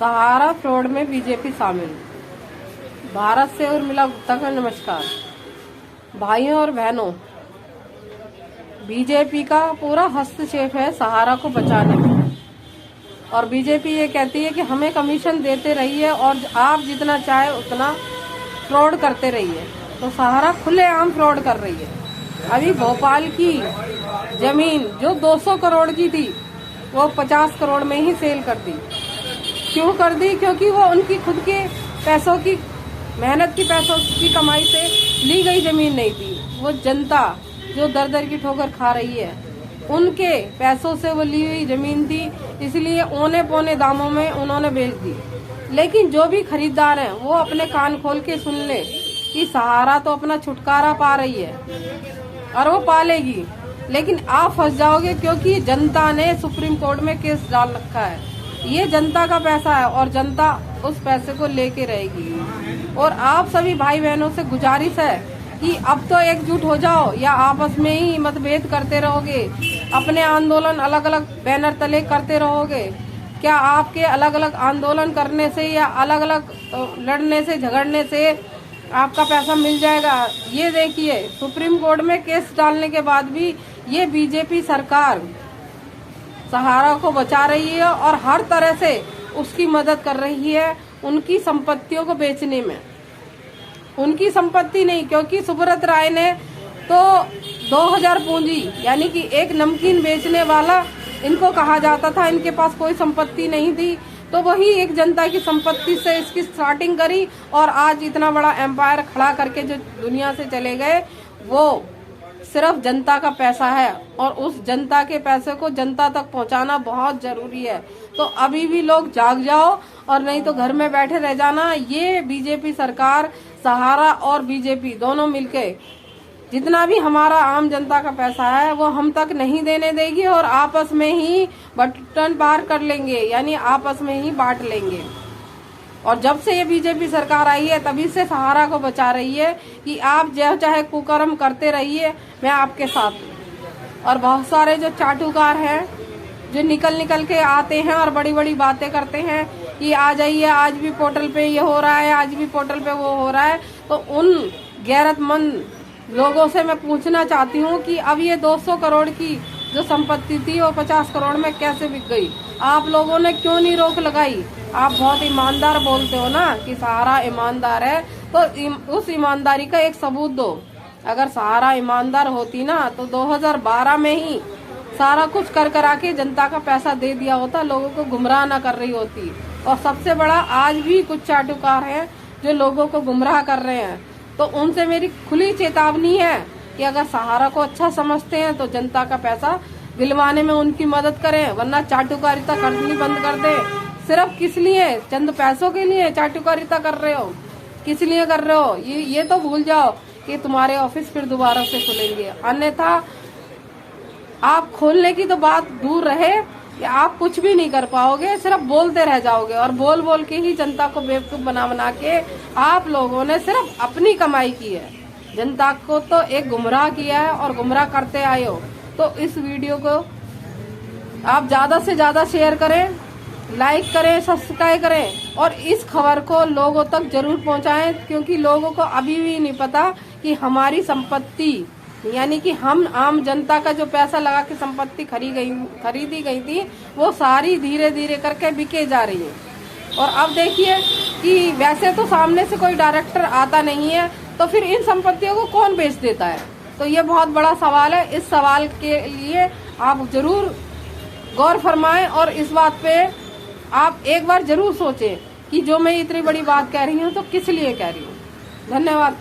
सहारा fraud में BJP शामिल। भारत से उर्मिला गुप्ता का नमस्कार। भाइयों और बहनों, बीजेपी का पूरा हस्तक्षेप है सहारा को बचाने में, और बीजेपी ये कहती है कि हमें कमीशन देते रहिए और आप जितना चाहे उतना फ्रॉड करते रहिए। तो सहारा खुलेआम फ्रॉड कर रही है। अभी भोपाल की जमीन जो 200 करोड़ की थी वो 50 करोड़ में ही सेल कर दी। क्यों कर दी? क्योंकि वो उनकी खुद के पैसों की मेहनत की पैसों की कमाई से ली गई जमीन नहीं थी। वो जनता जो दर दर की ठोकर खा रही है उनके पैसों से वो ली हुई जमीन थी, इसलिए औने पौने दामों में उन्होंने बेच दी। लेकिन जो भी खरीदार हैं वो अपने कान खोल के सुन ले कि सहारा तो अपना छुटकारा पा रही है और वो पालेगी, लेकिन आप फंस जाओगे क्योंकि जनता ने सुप्रीम कोर्ट में केस डाल रखा है। ये जनता का पैसा है और जनता उस पैसे को लेके रहेगी। और आप सभी भाई बहनों से गुजारिश है कि अब तो एकजुट हो जाओ, या आपस में ही मतभेद करते रहोगे, अपने आंदोलन अलग अलग बैनर तले करते रहोगे। क्या आपके अलग अलग आंदोलन करने से या अलग अलग लड़ने से झगड़ने से आपका पैसा मिल जाएगा? ये देखिए, सुप्रीम कोर्ट में केस डालने के बाद भी ये बीजेपी सरकार सहारा को बचा रही है और हर तरह से उसकी मदद कर रही है उनकी संपत्तियों को बेचने में। उनकी संपत्ति नहीं, क्योंकि सुब्रत राय ने तो 2000 पूंजी यानी कि एक नमकीन बेचने वाला इनको कहा जाता था, इनके पास कोई संपत्ति नहीं थी, तो वही एक जनता की संपत्ति से इसकी स्टार्टिंग करी और आज इतना बड़ा एम्पायर खड़ा करके जो दुनिया से चले गए, वो सिर्फ जनता का पैसा है और उस जनता के पैसे को जनता तक पहुंचाना बहुत जरूरी है। तो अभी भी लोग जाग जाओ और नहीं तो घर में बैठे रह जाना। ये बीजेपी सरकार, सहारा और बीजेपी दोनों मिलके जितना भी हमारा आम जनता का पैसा है वो हम तक नहीं देने देगी और आपस में ही बटन पार कर लेंगे, यानी आपस में ही बांट लेंगे। और जब से ये बीजेपी सरकार आई है तभी से सहारा को बचा रही है कि आप जो चाहे कुकर्म करते रहिए, मैं आपके साथ हूँ। और बहुत सारे जो चाटुकार हैं जो निकल के आते हैं और बड़ी बड़ी बातें करते हैं कि आ जाइए, आज भी पोर्टल पे ये हो रहा है, आज भी पोर्टल पे वो हो रहा है, तो उन गैरतमंद लोगों से मैं पूछना चाहती हूँ कि अब ये 200 करोड़ की जो संपत्ति थी वो 50 करोड़ में कैसे बिक गई? आप लोगों ने क्यों नहीं रोक लगाई? आप बहुत ईमानदार बोलते हो ना कि सहारा ईमानदार है, तो उस ईमानदारी का एक सबूत दो। अगर सहारा ईमानदार होती ना तो 2012 में ही सारा कुछ कर करा के जनता का पैसा दे दिया होता, लोगों को गुमराह ना कर रही होती। और सबसे बड़ा, आज भी कुछ चाटुकार हैं जो लोगों को गुमराह कर रहे हैं, तो उनसे मेरी खुली चेतावनी है कि अगर सहारा को अच्छा समझते हैं तो जनता का पैसा दिलवाने में उनकी मदद करें, वरना चाटुकारिता करनी बंद कर दें। सिर्फ किस लिए? चंद पैसों के लिए चाटुकारिता कर रहे हो? किस लिए कर रहे हो? ये तो भूल जाओ कि तुम्हारे ऑफिस फिर दोबारा से खुलेंगे, अन्यथा आप खोलने की तो बात दूर रहे कि आप कुछ भी नहीं कर पाओगे, सिर्फ बोलते रह जाओगे। और बोल बोल के ही जनता को बेवकूफ बना के आप लोगों ने सिर्फ अपनी कमाई की है, जनता को तो एक गुमराह किया है और गुमराह करते आए हो। तो इस वीडियो को आप ज्यादा से ज्यादा शेयर करें, लाइक करें, सब्सक्राइब करें और इस खबर को लोगों तक जरूर पहुंचाएं, क्योंकि लोगों को अभी भी नहीं पता कि हमारी संपत्ति यानी कि हम आम जनता का जो पैसा लगा के संपत्ति खरीदी गई थी वो सारी धीरे धीरे करके बिके जा रही है। और अब देखिए कि वैसे तो सामने से कोई डायरेक्टर आता नहीं है, तो फिर इन संपत्तियों को कौन बेच देता है? तो ये बहुत बड़ा सवाल है। इस सवाल के लिए आप जरूर गौर फरमाएं और इस बात पे आप एक बार जरूर सोचें कि जो मैं इतनी बड़ी बात कह रही हूँ तो किस लिए कह रही हूँ। धन्यवाद।